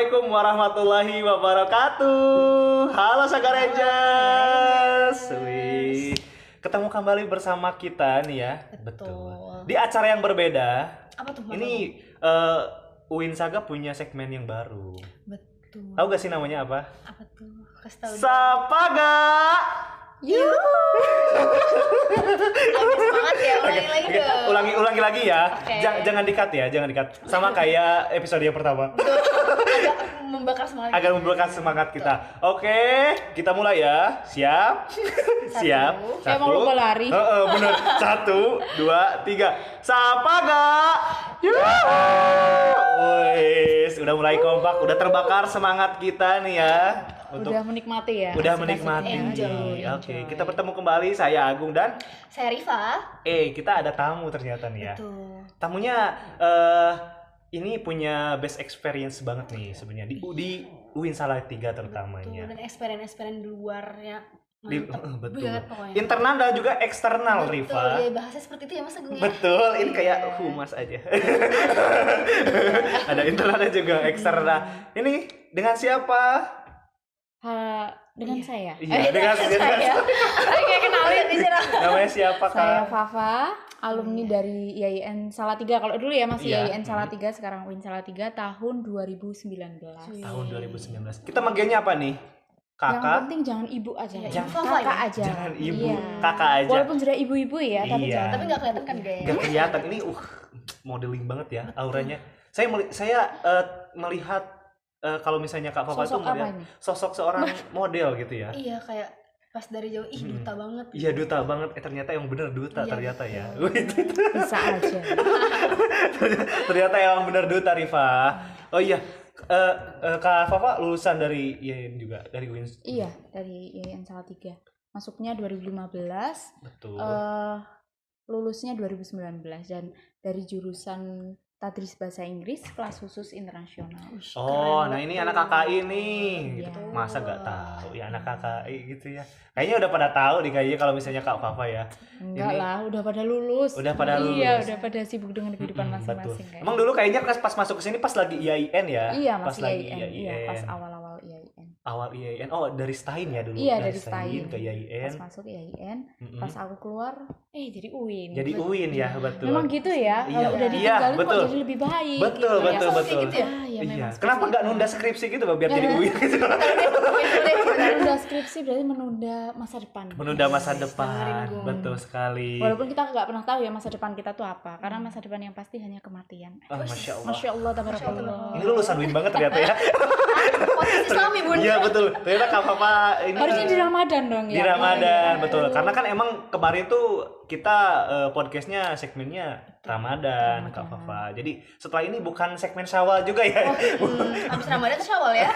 Assalamualaikum warahmatullahi wabarakatuh. Halo Saga Rangers. Wih, ketemu kembali bersama kita nih ya. Betul. Di acara yang berbeda. Apa tuh? Ini Uin Saga punya segmen yang baru. Betul. Tahu gak sih namanya apa? Apa tuh? Kasih tahu. Sapaga. Yuk. Agak semangat ya, ulangi lagi dong. Ulangi lagi ya. Oke. Jangan di-cut ya, jangan di-cut. Sama kayak episode yang pertama. Agak membakar semangat. Agar memberikan semangat kita. Oke, kita mulai ya. Siap? Siap. Kayak mau lomba lari. Bener. 1, 2, 3. Sapaga. Wes, udah mulai kompak, udah terbakar semangat kita nih ya. Udah menikmati ya. Udah Asik-asik. menikmati. Enjoy. Oke, kita bertemu kembali. Saya Agung dan Saya Rifa. kita ada tamu ternyata nih ya. Betul. Tamunya ini punya best experience banget nih sebenarnya di UIN Salatiga terutamanya. Betul. Dan experience di luarnya. Betul. Banget pokoknya. Internal dan juga eksternal, Rifa. Betul, ya bahasanya seperti itu ya Mas Agung ya. Betul, ini kayak humas aja. Ada internalnya juga eksternal. Ini dengan siapa? Dengan saya. Iya, dengan saya. Oke, kenalin di sini. namanya siapa, Kak? Saya Fafa, alumni dari IAIN Salatiga. Kalau dulu ya masih Iya. IAIN Salatiga, sekarang UIN Salatiga tahun 2019. Tahun 2019. Kita manggilnya apa nih? Yang Kakak? penting jangan ibu aja. Jangan kakak Fafa ya? aja. Jangan ibu, Iya. kakak aja. Walaupun sudah ibu-ibu ya, tapi Iya. jangan. Tapi nggak kelihatan kan gaya. Gak kelihatan ini modeling banget ya auranya. Saya melihat kalau misalnya Kak Fafa tuh Sosok apa melihat ini? sosok seorang model gitu ya. Iya, kayak pas dari jauh duta banget. Iya, duta banget. Ternyata yang bener duta Iya, ternyata ya. Bisa aja. Ternyata emang bener duta, Rifa. Oh iya, Kak Fafa lulusan dari IAIN juga, dari UIN. Iya, dari IAIN Salatiga. Masuknya 2015. Betul. Lulusnya 2019 dan dari jurusan Tadris Bahasa Inggris kelas khusus internasional. Oh, nah ini anak KKI nih. Iya. Gitu. Masa gak tahu ya anak KKI gitu ya. Kayaknya udah pada tahu nih kayaknya kalau misalnya Kak Fafa ya. Enggak Ini- lah, udah pada lulus. Udah pada Iya, lulus. udah pada sibuk dengan kehidupan Betul. masing-masing kayaknya. Emang dulu kayaknya pas masuk ke sini pas lagi IAIN ya? Iya, pas masih lagi IAIN. Iya, pas awal-awal IAIN. awal IAIN. Oh, dari Stain ya dulu. Iya, dari Stain. ke IAIN. Pas masuk IAIN, Mm-mm. pas aku keluar, jadi UIN. Jadi UIN ya, betul. Memang gitu ya, Iya. kalau udah Iya, ditinggalin betul. kok jadi lebih baik. Betul, gitu ya. betul, Sama betul. kayak gitu ya? Ah, ya Iya. memang Kenapa seperti nggak itu. nunda skripsi gitu biar jadi UIN gitu? Menunda skripsi berarti menunda masa depan. Menunda masa Dengerin depan. gua. Betul sekali. Walaupun kita nggak pernah tahu ya masa depan kita tuh apa, karena masa depan yang pasti hanya kematian. Ah, Masya Allah. Masya Allah, tabarakallah. Ini lulusan UIN banget ternyata ya. Posisi Islami Bun. Iya betul. Ternyata Kak Fafa ini Harusnya di Ramadan dong ya. di Ramadan, Iya. betul. Karena kan emang kemarin tuh kita podcastnya segmennya Ramadan, Kak Fafa. Jadi setelah ini bukan segmen Syawal juga ya. Habis Ramadan tuh Syawal ya.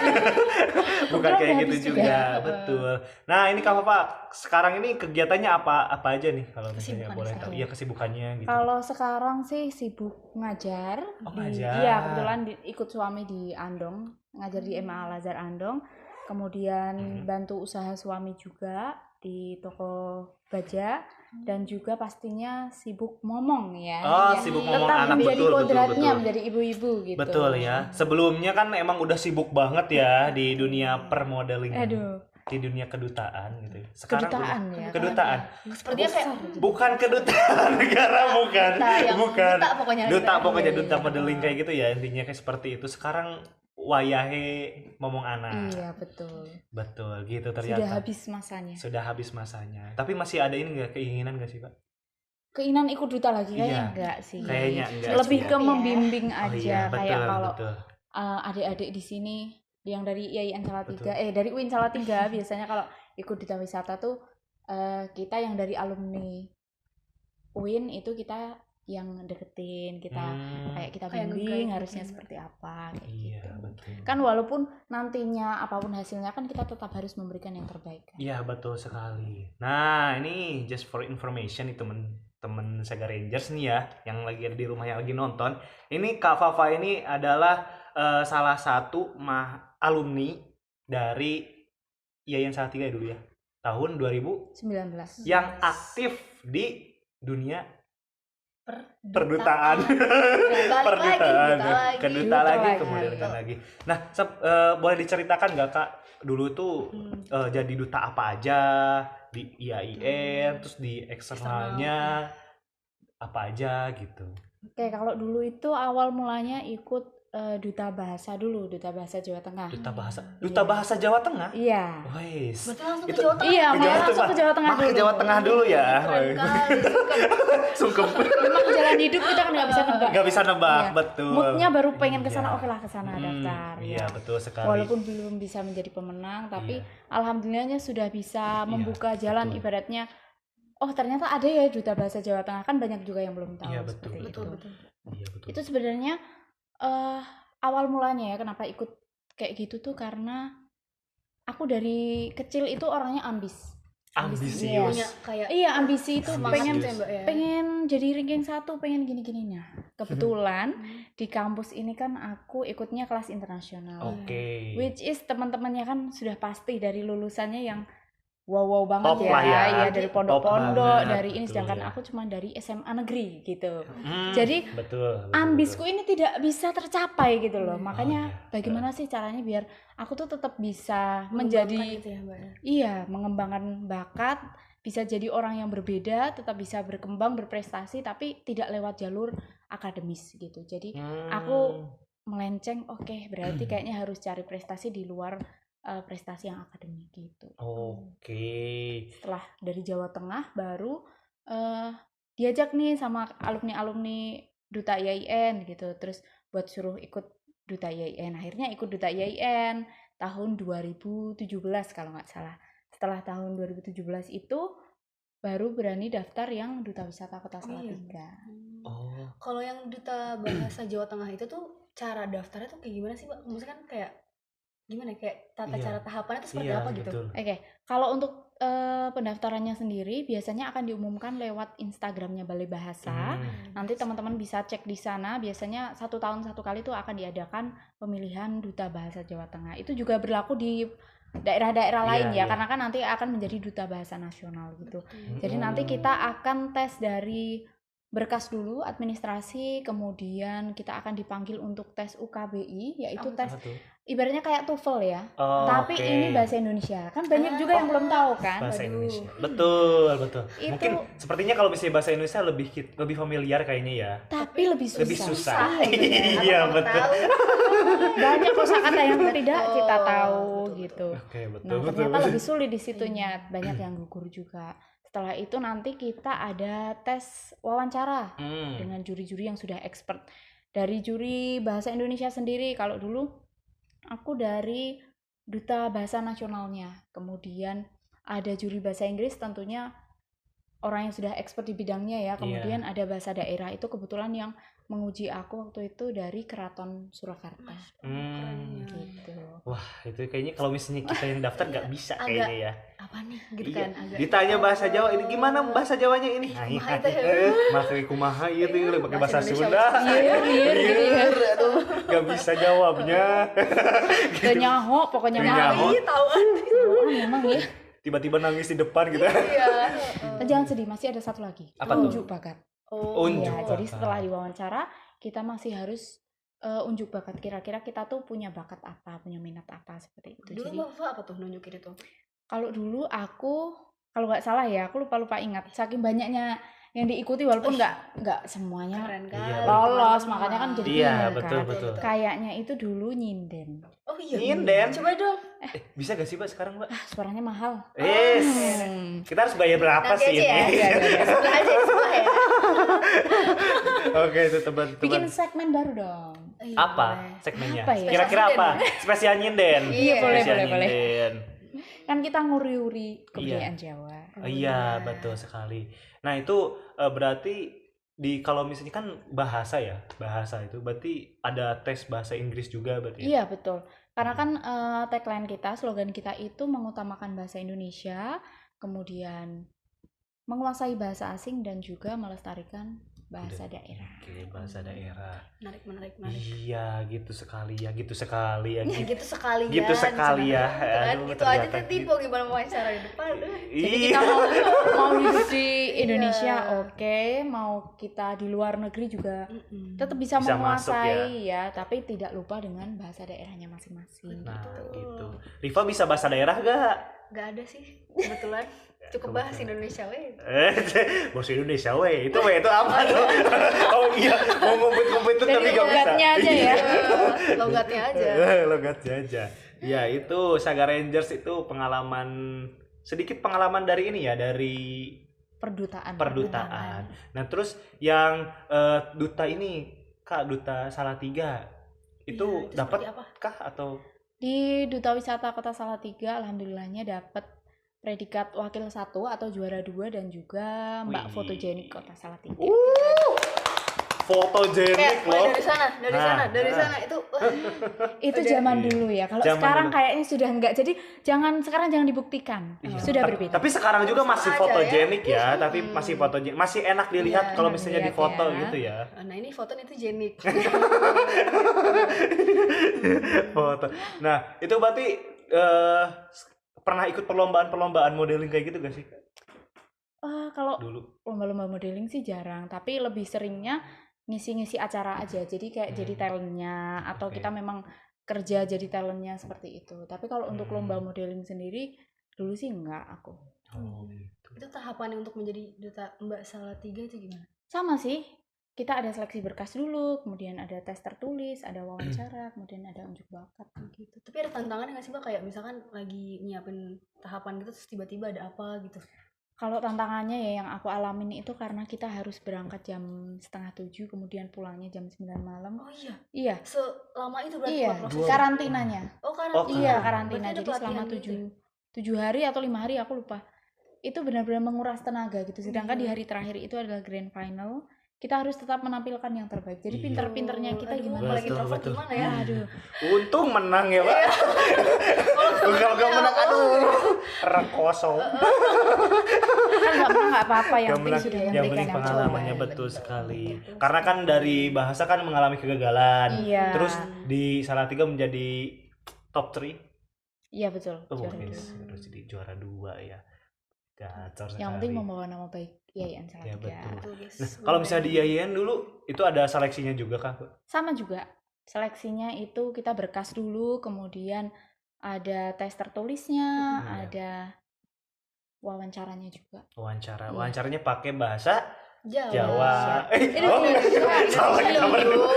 Bukan Udah kayak habis gitu juga. juga, betul. Nah, ini Kak Fafa, sekarang ini kegiatannya apa aja nih kalau misalnya Kesibukan boleh sekarang. tahu? Iya, kesibukannya gitu. Kalau sekarang sih sibuk ngajar. Oh, ngajar. Iya, kebetulan ikut suami di Andong, ngajar di MA Al Azhar Andong. Kemudian bantu usaha suami juga di toko baja dan juga pastinya sibuk ngomong ya. Oh, Ya. sibuk ngomong Tetap anak, menjadi betul, kodratnya betul. menjadi ibu-ibu gitu. Betul ya. Sebelumnya kan emang udah sibuk banget ya di dunia permodeling. Aduh, Di dunia kedutaan gitu. Sekarang kedutaan udah- ya. Kedutaan. Sepertinya kayak Bukan kedutaan negara, bukan. Duta yang- Bukan. duta pokoknya. Duta pokoknya Iya, duta iya. modeling kayak gitu ya, intinya kayak seperti itu. Sekarang wayahe ngomong anak. Iya, betul. Betul, gitu Sudah ternyata. habis masanya. Sudah habis masanya. Tapi masih ada ini nggak, keinginan nggak sih, Pak? Keinginan ikut duta lagi kayaknya Iya. enggak sih. Kayaknya enggak Lebih sih ke ya. membimbing Oh aja iya, kayak betul, kalau betul. adik-adik di sini yang dari IAIN Salatiga, Betul. dari UIN Salatiga biasanya kalau ikut duta wisata tuh kita yang dari alumni UIN itu kita yang deketin, kita kayak kita Kayak bimbing nge-guide harusnya gitu. seperti apa kayak Iya, gitu. betul. Kan walaupun nantinya apapun hasilnya kan kita tetap harus memberikan yang terbaik kan. Iya, betul sekali. Nah, ini just for information nih temen Saga Rangers nih ya, yang lagi ada di rumah yang lagi nonton. Ini Kak Fafa ini adalah salah satu alumni dari IAIN Salatiga dulu ya. Tahun 2000 19. yang aktif di dunia Perdutaan. Balik lagi, duta lagi. Ke duta Duta lagi, lagi. kemudian lagi. Nah, boleh diceritakan nggak Kak, dulu tuh jadi duta apa aja di IAIN, terus di eksternalnya apa aja gitu. Oke, kalau dulu itu awal mulanya ikut duta bahasa dulu, duta bahasa Jawa Tengah. Duta bahasa Jawa Tengah. Iya. Wes. Berarti langsung ke Itu- Jawa Tengah. Iya, Ke malah Jawa langsung Tengah. ke Jawa Tengah Malah ke dulu. Jawa Tengah dulu ya. Keren kali. Sungkem. Memang jalan hidup kita kan nggak bisa nebak. Gak bisa nebak, Iya. betul. Moodnya baru pengen ke sana, Iya. oke lah ke sana daftar. Iya, ya. betul sekali. Walaupun belum bisa menjadi pemenang, tapi Iya. alhamdulillahnya sudah bisa membuka jalan, betul. ibaratnya. Oh, ternyata ada ya duta bahasa Jawa Tengah, kan banyak juga yang belum tahu Iya, betul, seperti Betul, itu. betul. Iya, betul. Itu sebenarnya awal mulanya ya kenapa ikut kayak gitu tuh karena aku dari kecil itu orangnya Ambisius. Punya kayak Iya, ambisi itu semangat pengen gitu ya, Mbak ya. pengen jadi ranking 1, pengen gini-gini. Nah, kebetulan di kampus ini kan aku ikutnya kelas internasional. Oke. Which is teman-temannya kan sudah pasti dari lulusannya yang wow banget Top ya. lah ya. Iya, dari Top pondok-pondok, banget, dari ini betul sedangkan ya. aku cuma dari SMA negeri gitu. Jadi Jadi, betul. Ambisku ini tidak bisa tercapai gitu loh. Makanya iya. bagaimana sih caranya biar aku tuh tetap bisa Mengembangkan menjadi gitu ya, Mbak. iya, mengembangkan bakat, bisa jadi orang yang berbeda, tetap bisa berkembang, berprestasi tapi tidak lewat jalur akademis gitu. Jadi aku melenceng, oke, berarti kayaknya harus cari prestasi di luar prestasi yang akademik gitu. Oke. Setelah dari Jawa Tengah baru diajak nih sama alumni-alumni Duta IAIN gitu, terus buat suruh ikut Duta IAIN. Akhirnya ikut Duta IAIN tahun 2017 kalau nggak salah. Setelah tahun 2017 itu baru berani daftar yang Duta Wisata Kota Salatiga. Oh. Kalau yang duta bahasa Jawa Tengah itu tuh cara daftarnya tuh kayak gimana sih, Mbak? Maksudnya kan kayak gimana ya, kayak tata Iya. cara tahapannya tuh seperti Iya, apa gitu? betul. Oke, kalau untuk pendaftarannya sendiri biasanya akan diumumkan lewat Instagramnya Balai Bahasa. Nanti teman-teman bisa cek di sana. Biasanya 1 tahun 1 kali tuh akan diadakan pemilihan Duta Bahasa Jawa Tengah. Itu juga berlaku di daerah-daerah Iya, lain ya, iya. karena kan nanti akan menjadi Duta Bahasa Nasional gitu. Jadi nanti kita akan tes dari berkas dulu, administrasi, kemudian kita akan dipanggil untuk tes UKBI, yaitu tes Apa tuh? ibaratnya kayak TOEFL ya. Oh, Tapi oke. ini bahasa Indonesia. Kan banyak juga yang belum tahu kan. Bahasa Waduh. Indonesia. Betul. Itu- Mungkin sepertinya kalau misalnya bahasa Indonesia lebih familiar kayaknya ya. Tapi lebih susah. Lebih susah. Iya, Iya, betul. Tahu. Banyak kosakata yang tidak kita tahu gitu. Oke, betul. Nah, betul. ternyata lebih sulit di situnya. Banyak yang gugur juga. Setelah itu nanti kita ada tes wawancara dengan juri-juri yang sudah expert. Dari juri bahasa Indonesia sendiri, kalau dulu aku dari Duta Bahasa Nasionalnya. Kemudian ada juri bahasa Inggris, tentunya orang yang sudah expert di bidangnya ya. Kemudian ada bahasa daerah, itu kebetulan yang menguji aku waktu itu dari Keraton Surakarta. Gitu. Wah, itu kayaknya kalau misalnya kita yang daftar nggak bisa Agak- kayaknya ya. Apa nih gitu Iya. kan agak. Ditanya bahasa Jawa ini gimana bahasa Jawanya ini? kumaha itu ya. Makanya kumaha itu pakai bahasa Bahasa Sunda. Iya, gitu ya. Aduh, nggak bisa jawabnya. Gak nyaho, pokoknya Gak mah. nyaho. Ih, tahu kan. Memang ya. Tiba-tiba nangis di depan gitu. Iya. Jangan sedih, masih ada satu lagi. Apa tuh? Unjuk bakat. Oh. Unjuk Iya, jadi bakat. setelah diwawancara kita masih harus unjuk bakat. Kira-kira kita tuh punya bakat apa, punya minat apa seperti itu. Dulu Jadi Mbak Fa apa tuh nunjukin itu? kalau dulu aku, kalau nggak salah ya, aku lupa ingat. Saking banyaknya yang diikuti, walaupun nggak semuanya Keren kan. Iya, lolos, makanya kan jadi Iya, bingung betul kan. betul. Kayaknya itu dulu nyinden. Oh iya. Nyinden? Coba dong. Bisa gak sih, Mbak, sekarang, Mbak? Suaranya mahal. Yes. Kita harus bayar berapa Nanti sih aja ya. ini? Iya. Sebelah aja sebelah ya. Oke, itu teman-teman. Bikin segmen baru dong. Iya, Apa boleh. segmennya? Apa ya? Kira-kira apa? Spesial nyinden. Iya, boleh, Spesial boleh. nyinden. Kan kita nguri-uri kebudayaan Jawa. Oh, iya, betul sekali. Nah, itu berarti kalau misalnya kan bahasa itu berarti ada tes bahasa Inggris juga berarti. Iya, betul. Karena kan tagline kita, slogan kita itu mengutamakan bahasa Indonesia, kemudian menguasai bahasa asing dan juga melestarikan bahasa daerah. Oke, bahasa daerah. Menarik. Iya, gitu sekali ya. Ya gitu sekali ya. Gitu sekali ya. Kan? Aduh, Itu aja ternyata tuh tipe gimana mau wawancara di depan. Jadi Iya. kita mau hidup di Indonesia, Iya. oke, mau kita di luar negeri juga tetap bisa Bisa masuk menguasai ya, tapi tidak lupa dengan bahasa daerahnya masing-masing. Nah, Betul. gitu. Riva bisa bahasa daerah gak? Gak ada sih kebetulan. Cukup bahasa Indonesia weh. Bahasa Indonesia weh. Itu weh itu apa tuh? Oh iya, mau ngumpet-ngumpet tuh Dari tapi gak bisa. logatnya aja ya. Logatnya aja. Logatnya aja. Ya, itu Saga Rangers itu sedikit pengalaman dari ini ya, dari perdutaan. Nah, terus yang duta ini, Kak, duta Salatiga itu Iya, itu dapat seperti apa? kah atau Di Duta Wisata Kota Salatiga, alhamdulillahnya dapat predikat wakil 1 atau juara 2 dan juga Mbak Wih. Fotogenik Kota Salatiga. fotogenik loh. Dari sana itu Itu Udah. zaman dulu ya. Kalau Zaman sekarang dulu. kayaknya sudah enggak. Jadi sekarang jangan dibuktikan. Iya. Sudah Ta- berbeda. Tapi sekarang juga masih Sama aja fotogenik ya, tapi masih fotogenik, masih enak dilihat Iya, kalau enak misalnya di dilihat foto ya. gitu ya. nah ini foto itu jenik. Foto. Nah, itu berarti pernah ikut perlombaan modeling kayak gitu gak sih, Kak? Kalau Dulu. lomba-lomba modeling sih jarang, tapi lebih seringnya ngisi-ngisi acara aja. Jadi kayak jadi talentnya atau Oke. kita memang kerja jadi talentnya seperti itu. Tapi kalau untuk lomba modeling sendiri dulu sih enggak aku. Oh, gitu. Itu tahapannya untuk menjadi duta Mbak Salatiga itu gimana? Sama sih. Kita ada seleksi berkas dulu, kemudian ada tes tertulis, ada wawancara, kemudian ada unjuk bakat gitu. Tapi ada tantangannya nggak sih Mbak, kayak misalkan lagi nyiapin tahapan gitu terus tiba-tiba ada apa gitu? Kalau tantangannya ya yang aku alamin itu karena kita harus berangkat jam 6:30, kemudian pulangnya jam 9 malam. Oh iya, Iya, selama itu berarti iya, Mbak proses. karantinanya. Oh Oh, karantina. Iya, karantina. karantina. Berarti ada Jadi selama pelatihan gitu? 7 hari atau 5 hari aku lupa. Itu benar-benar menguras tenaga gitu. Sedangkan di Iya. hari terakhir itu adalah grand final. Kita harus tetap menampilkan yang terbaik. Jadi Iya. pinter-pinternya kita Aduh, gimana? kalau Betul, introvert betul. gimana ya? Aduh, Untung menang ya, Pak. Kalau gak menang, aduh, rekoso. kan nggak apa-apa, yang Yang penting menang, sudah yang memberikan penting yang pengalamannya terbaik. betul sekali. Betul Karena kan dari bahasa kan mengalami kegagalan. Iya. Terus di Salatiga menjadi top 3. Iya betul. Oh, juara yes. dua. Terus jadi juara 2 ya. Gacor sekali. Yang penting membawa nama baik Yayan Ya, Salatiga. betul. Betul, guys. Nah, kalau misalnya di IAIN dulu itu ada seleksinya juga kah? Sama juga. Seleksinya itu kita berkas dulu, kemudian ada tes tertulisnya, Iya. ada wawancaranya juga. Wawancara. Iya. Wawancaranya pakai bahasa Jawa. Jawa. Indonesia, salah Indonesia kita loh.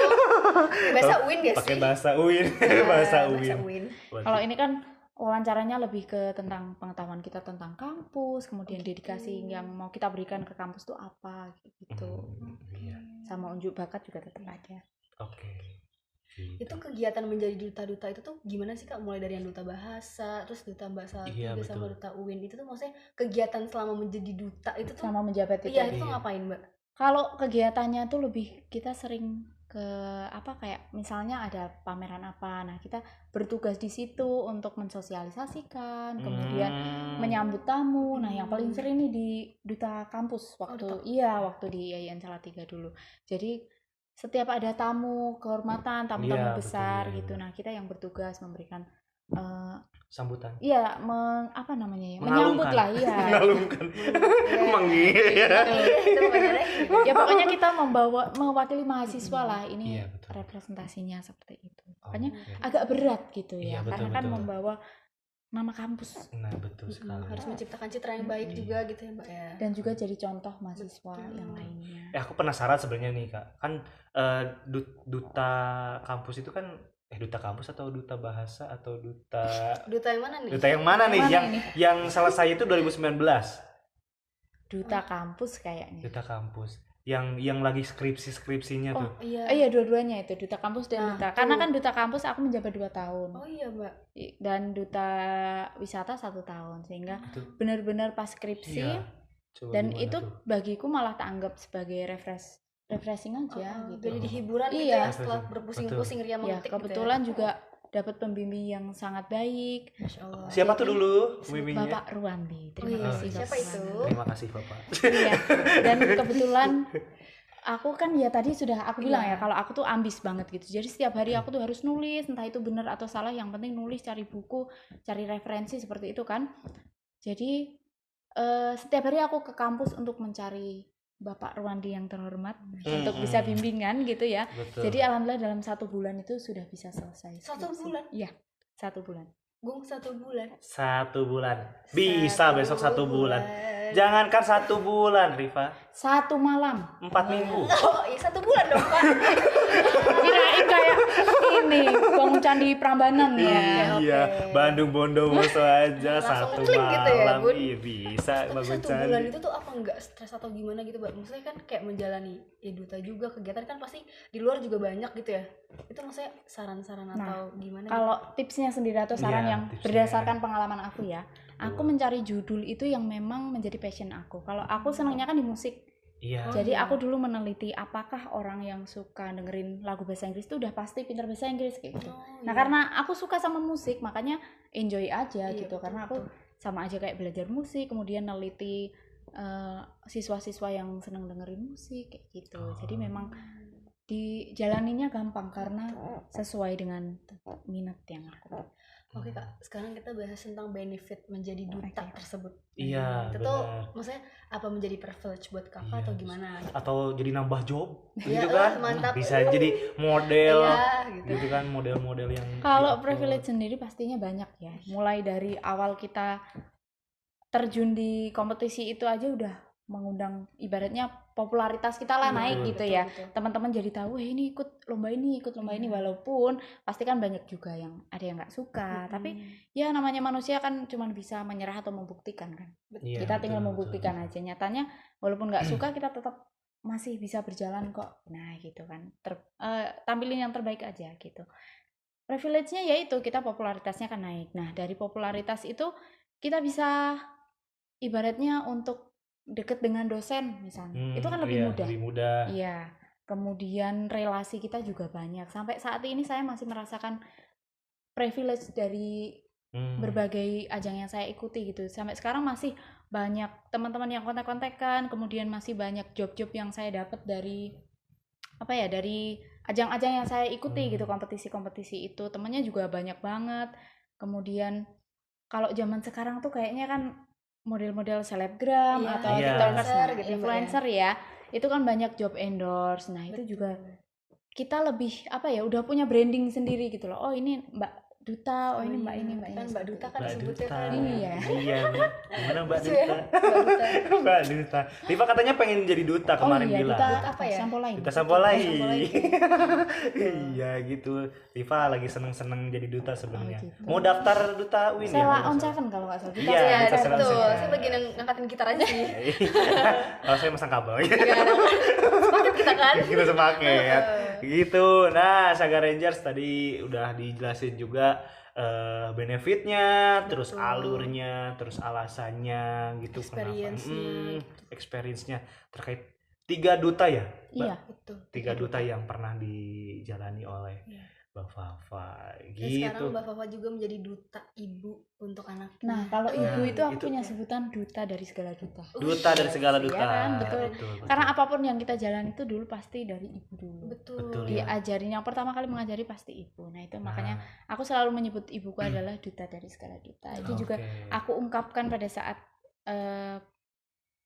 Bahasa UIN gak sih? pakai bahasa UIN. Iya, bahasa UIN. UIN. Kalau ini kan wawancaranya lebih ke tentang pengetahuan kita tentang kampus, kemudian dedikasi yang mau kita berikan ke kampus itu apa gitu. Iya. Sama unjuk bakat juga tetap ada. Oke. Gitu. Itu kegiatan menjadi duta-duta itu tuh gimana sih Kak? Mulai dari yang duta bahasa, terus duta bahasa Iya, Salatiga sama betul. duta UIN. Itu tuh maksudnya kegiatan selama menjadi duta itu tuh Sama menjabat itu. iya, itu Iya. tuh ngapain, Mbak? Kalau kegiatannya tuh lebih kita sering ke apa kayak misalnya ada pameran apa, nah kita bertugas di situ untuk mensosialisasikan, kemudian menyambut tamu. Nah yang paling sering nih di duta kampus waktu waktu di Yayan Salatiga dulu. Jadi setiap ada tamu kehormatan, tamu-tamu Iya, besar betul, iya, gitu. iya. Nah kita yang bertugas memberikan sambutan. iya apa namanya ya, Mengalungkan. menyambut lah ya. Mengalungkan. Emang iya. Itu pacarnya gimana? Ya pokoknya kita mewakili mahasiswa lah, ini Iya, betul. representasinya seperti itu. Oh, Makanya oke. agak berat gitu Iya, ya, betul, karena kan betul. membawa nama kampus Nah, betul sekali. Harus menciptakan citra yang baik juga gitu ya, Mbak ya. dan juga jadi contoh mahasiswa Betul. yang lainnya. Aku penasaran sebenarnya nih, Kak. Kan duta kampus itu kan duta kampus atau duta bahasa atau duta Duta yang mana nih? duta yang mana nih? Yang mana Yang selesai itu 2019. Duta kampus kayaknya. Duta kampus. Yang lagi skripsinya tuh. Oh iya. Iya dua-duanya itu duta kampus dan Nah, duta. tuh. Karena kan duta kampus aku menjabat 2 tahun. Oh iya, Mbak. Dan duta wisata 1 tahun, sehingga Itu. benar-benar pas skripsi. Iya. Coba Dan gimana itu tuh? bagiku malah tak anggap sebagai refreshing aja gitu. Jadi di hiburan gitu Iya. ya setelah berpusing-pusing ria Ya mengetik kebetulan juga dapat pembimbing yang sangat baik, gitu ya. Masya Allah. Siapa tuh Jadi, dulu pembimbingnya? Bapak Ruandi. Oh Terima iya, kasih siapa Bapak. itu? Terima kasih, Bapak. Iya. Dan kebetulan aku kan ya tadi sudah aku bilang Iya. ya kalau aku tuh ambis banget gitu. Jadi setiap hari aku tuh harus nulis, entah itu benar atau salah, yang penting nulis, cari buku, cari referensi seperti itu kan. Jadi setiap hari aku ke kampus untuk mencari Bapak Rwandi yang terhormat untuk bisa bimbingan gitu ya. Betul. Jadi alhamdulillah dalam 1 bulan itu sudah bisa selesai. 1 skripsi. bulan? Iya, 1 bulan. Gung 1 bulan. 1 bulan. Bisa besok 1 bulan. Jangankan 1 bulan, Rifa. 1 malam. 4 minggu. Oh, iya 1 bulan dong, Pak. Kirain kayak ini bangun candi Prambanan ya. Iya, oke. Bandung Bondowoso aja Langsung 1 klik gitu ya, malam. Bun. Iya bisa Tapi bangun 1 bulan candi. itu tuh apa enggak stres atau gimana gitu, Mbak? Maksudnya kan kayak menjalani ya duta juga, kegiatan kan pasti di luar juga banyak gitu ya. Itu maksudnya saran-saran atau gimana gitu? Kalau tipsnya sendiri atau saran Iya, yang tipsnya. berdasarkan pengalaman aku ya, aku mencari judul itu yang memang menjadi passion aku. Kalau aku senangnya kan di musik. Iya. Jadi aku dulu meneliti apakah orang yang suka dengerin lagu bahasa Inggris itu udah pasti pintar bahasa Inggris kayak gitu. Oh, Nah, iya. karena aku suka sama musik, makanya enjoy aja Iya, gitu. betul, Karena aku sama aja kayak belajar musik, kemudian neliti siswa-siswa yang seneng dengerin musik kayak gitu. Jadi memang dijalaninya gampang karena sesuai dengan minat yang aku. Oke Kak, sekarang kita bahas tentang benefit menjadi duta tersebut. Iya, Itu tuh benar. maksudnya apa menjadi privilege buat Kakak Iya. atau gimana? Atau jadi nambah job Iya, gitu kan. mantap. Bisa jadi model Iya, gitu. gitu kan, model-model yang Kalau di-upload. privilege sendiri pastinya banyak ya. Mulai dari awal kita terjun di kompetisi itu aja udah mengundang ibaratnya popularitas kita lah naik gitu ya. Betul. Teman-teman jadi tahu, ini ikut lomba ini, walaupun pasti kan banyak juga yang ada yang nggak suka. Tapi ya namanya manusia kan cuma bisa menyerah atau membuktikan kan. Iya, Kita tinggal betul, membuktikan aja. Nyatanya walaupun nggak suka kita tetap masih bisa berjalan kok. Nah gitu kan. Tampilin yang terbaik aja gitu. Privilege-nya yaitu kita popularitasnya kan naik. Nah dari popularitas itu kita bisa ibaratnya untuk deket dengan dosen misalnya. Itu kan lebih iya, mudah. lebih mudah. Iya. Kemudian relasi kita juga banyak. Sampai saat ini saya masih merasakan privilege dari berbagai ajang yang saya ikuti gitu. Sampai sekarang masih banyak teman-teman yang kontak-kontakan, kemudian masih banyak job-job yang saya dapat dari dari ajang-ajang yang saya ikuti gitu, kompetisi-kompetisi itu. Temannya juga banyak banget. Kemudian kalau zaman sekarang tuh kayaknya kan model-model selebgram Iya, atau iya. tiktokers, Influencer gitu ya, Mbak, ya. influencer ya. Itu kan banyak job endorse. Nah, itu juga kita lebih udah punya branding sendiri gitu loh. Oh, ini Mbak Duta, oh ini Mbak ini, Mbak ini. Kan Mbak Duta kan Mbak disebutnya Duta. kan. Iya. Iya, gimana Mbak Lucu ya, Duta? Mbak Duta. Mbak Duta. Rifa katanya pengen jadi duta kemarin oh iya, bilang. Duta Duta apa ya? Sampo lain. Duta Sampolai. Sampolai. Iya gitu. Rifa lagi seneng-seneng jadi duta sebenarnya. Oh, gitu. Mau daftar duta UIN ya? Sela kalau on nggak salah? Seven kalau nggak salah. Duta Iya, Iya, Duta betul. Sela on Seven. Saya bagian yang ngangkatin gitar aja sih. Kalau saya masang kabel. Iya. Sepakat kita kan? Kita sepaket. Gitu. Nah, Saga Rangers tadi udah dijelasin juga benefitnya, terus alurnya, terus alasannya gitu, Experience-nya. experience-nya terkait 3 duta ya, Mbak? Iya. Betul. 3 duta yang pernah dijalani oleh Iya. Mbak Fafa Dan gitu. sekarang Mbak Fafa juga menjadi duta ibu untuk anaknya. Nah, kalau ibu Nah, itu aku itu punya sebutan duta dari segala duta. Duta dari segala Iya duta. kan, betul. Betul. Karena apapun yang kita jalan itu dulu pasti dari ibu dulu. Betul. Betul, Dia ya. ajarin yang pertama kali mengajari pasti ibu. Nah, itu makanya Nah, aku selalu menyebut ibuku adalah duta dari segala duta. Itu juga oke. aku ungkapkan pada saat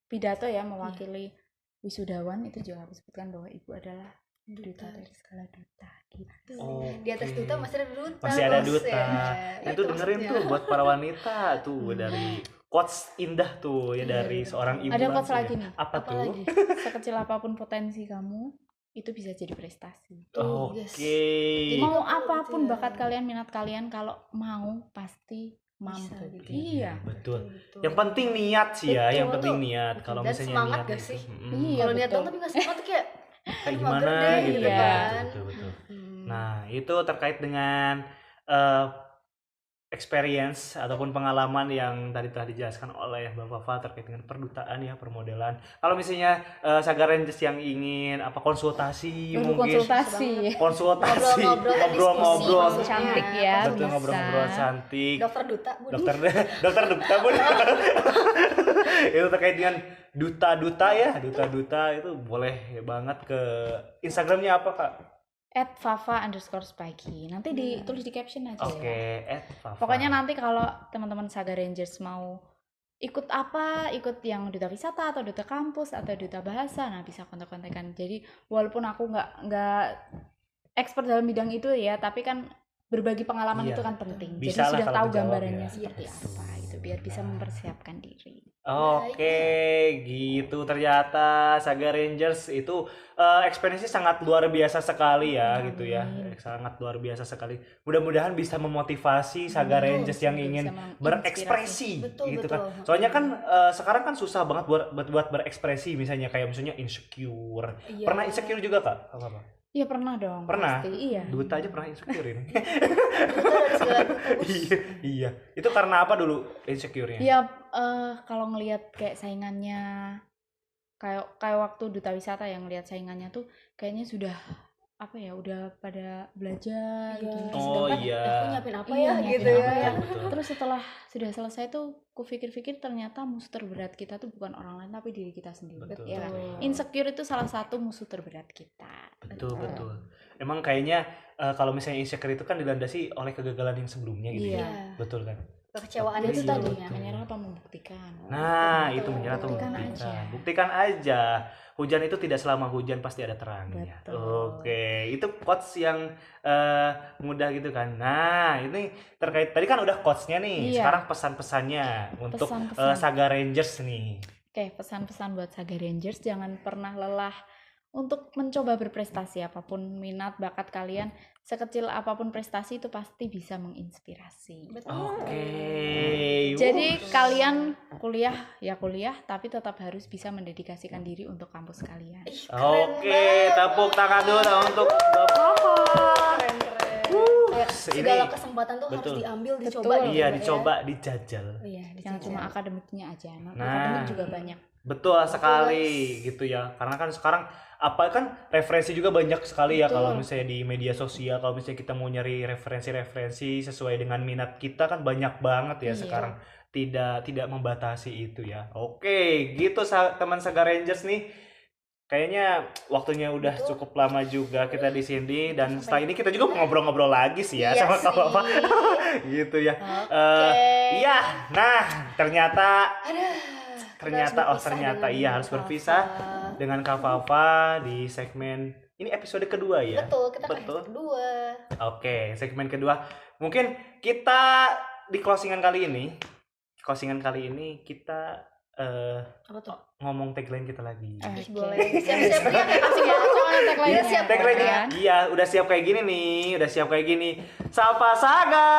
pidato ya mewakili wisudawan, itu juga aku sebutkan bahwa ibu adalah duta dari segala duta gitu. Di atas Oke. duta masih ada duta. Masih ada Bos, duta. ya. Nah, itu dengerin maksudnya. tuh buat para wanita tuh dari quotes indah tuh ya dari seorang ibu. Ada quotes langsung lagi ya. nih. Apa Apa tuh? lagi? Sekecil apapun potensi kamu, itu bisa jadi prestasi. Oke. Yes. Mau Betul, apapun gitu ya. bakat kalian, minat kalian, kalau mau pasti mampu. gitu. Iya. Betul. Betul. Yang penting niat sih ya, Betul, yang penting betul. niat. Betul. Kalau Dan misalnya semangat niat gak itu, sih? Iya, Kalau niat betul. dong tapi nggak semangat tuh kayak kayak aduh, gimana mager deh, gitu gitu ya. kan. Betul, betul. Hmm. Nah, itu terkait dengan eh, experience ataupun pengalaman yang tadi telah dijelaskan oleh Mbak Fafa terkait dengan perdutaan ya, permodelan. Kalau misalnya Saga Rangers yang ingin konsultasi Untuk mungkin konsultasi. Ngobrol-ngobrol dan ngobrol-ngobrol diskusi cantik ya, betul, bisa. ngobrol-ngobrol cantik. Dokter Duta, Bu. Dokter duta Bun. Itu terkait dengan duta-duta ya, duta-duta itu boleh banget ke Instagramnya apa Kak? @fafa_spagi. Nanti ditulis di caption aja Oke, ya. Fafa. Pokoknya nanti kalau teman-teman Saga Rangers mau ikut ikut yang duta wisata atau duta kampus atau duta bahasa, nah bisa kontak-kontakan. Jadi walaupun aku nggak expert dalam bidang itu ya, tapi kan berbagi pengalaman Iya, itu kan penting. bisa lah Jadi sudah kalau tahu menjawab gambarannya ya. seperti Yes. apa itu biar bisa mempersiapkan diri. Oke, gitu ternyata Saga Rangers itu experience sangat luar biasa sekali ya, Amin. gitu ya, sangat luar biasa sekali. Mudah-mudahan bisa memotivasi Saga Rangers yang Semoga ingin bisa menginspirasi. berekspresi, Betul, gitu betul. kan. Soalnya kan sekarang kan susah banget buat berekspresi, misalnya kayak misalnya insecure. Iya. Pernah insecure juga Kak? Apa? Iya pernah dong. Pernah? Pasti, iya. Duta aja pernah insecure ini. Duta dari segala duta, Bu. Iya. Itu karena apa dulu insecure-nya? Iya, kalau ngelihat kayak saingannya, kayak waktu duta wisata yang ngelihat saingannya tuh kayaknya sudah apa ya, udah pada belajar Iya. gitu. Oh Sedangkan iya. Aku nyiapin apa Iya, ya nyiapin gitu apa ya. ya. Betul. Terus setelah sudah selesai tuh kupikir-pikir ternyata musuh terberat kita tuh bukan orang lain tapi diri kita sendiri. Betul. Ya kan? Betul. Insecure itu salah satu musuh terberat kita. Betul, betul. Emang kayaknya kalau misalnya insecure itu kan dilandasi oleh kegagalan yang sebelumnya gitu Iya. ya. Betul kan? Kekecewaan Itu itu Iya, tadi tadinya. betul. menyerah apa membuktikan. Nah, Betul. itu menyerah atau Buktikan membuktikan. aja. Buktikan aja. Hujan itu tidak selama hujan pasti ada terangnya. Betul. Oke, itu quotes yang mudah gitu kan. Nah, ini terkait tadi kan udah quotes-nya nih. Iya. Sekarang pesan-pesannya untuk Pesan-pesan. Saga Rangers nih. Oke, pesan-pesan buat Saga Rangers, jangan pernah lelah untuk mencoba berprestasi. Apapun minat bakat kalian, sekecil apapun prestasi itu pasti bisa menginspirasi. Betul. Oke. Jadi kalian kuliah, tapi tetap harus bisa mendedikasikan diri untuk kampus kalian. Ih, keren Oke, banget. tepuk tangan dulu untuk Keren, keren. Kayak ini- segala kesempatan tuh betul. harus diambil, Betul. dicoba gitu Iya, ya. dicoba, dijajal. Iya, Jangan dicoba. cuma akademiknya aja, Nah. akademik juga banyak. Betul sekali gitu ya. Karena kan sekarang apa kan referensi juga banyak sekali ya Betul. kalau misalnya di media sosial, kalau misalnya kita mau nyari referensi-referensi sesuai dengan minat kita kan banyak banget ya Iya. sekarang. Tidak membatasi itu ya. Oke, gitu teman Saga Rangers nih. Kayaknya waktunya udah Betul. cukup lama juga kita di sini dan setelah ini kita juga mau ngobrol-ngobrol lagi sih ya Iya sama sih. Kak Papa. Gitu ya. Oke. Iya, nah ternyata Aduh, ternyata iya harus berpisah dengan Kak Fafa di segmen ini episode kedua ya. Betul, kita kan Betul. episode kedua. Oke, segmen kedua. Mungkin kita di closingan kali ini kita Apa tuh? ngomong tagline kita lagi. Ih, Oke. boleh. Siap-siap ya. Asik ya, coba tagline-nya. Iya, siap. Tagline-nya, iya udah siap kayak gini nih, Sapa Saga.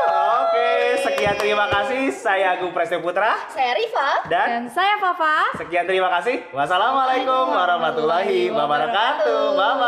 Oke, sekian terima kasih. Saya Agung Prasetyo Putra Saya Rifa. dan Dan saya Fafa. sekian terima kasih. Wassalamualaikum warahmatullahi wabarakatuh. Bye bye.